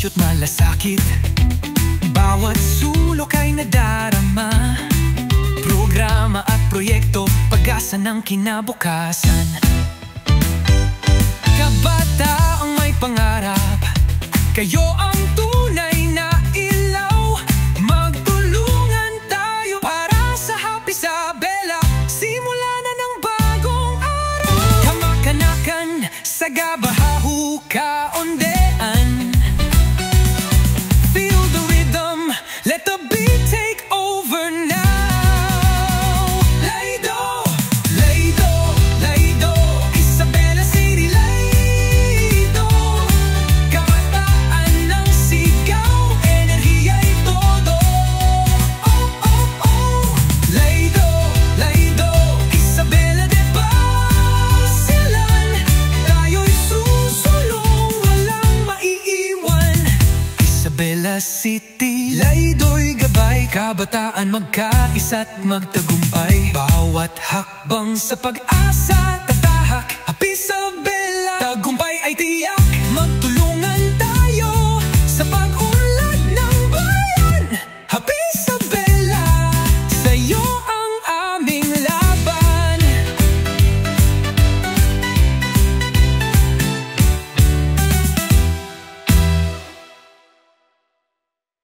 isyo't malasakit, bawat sulok ay nadarama. Programa at proyekto, pag-asa ng kinabukasan. Kabataang may pangarap, kayo ang tunay na ilaw. Magtulungan tayo para sa Happy Isabela. Simula na ng bagong araw. Kamakanakan, sagabahahu, kaondean. Feel the rhythm, let the beat take over now. Laydo, Laydo, Laydo, Isabela City, Laydo. Kabataan ng sigaw, enerhiya'y todo. Oh, oh, oh. Laydo, Laydo, Isabela de Basilan. Tayo'y susulong, walang maiiwan. Isabela City, Laydo'y gabay, kabataan magkaisa't magtagumpay. Bawat hakbang sa pag-asa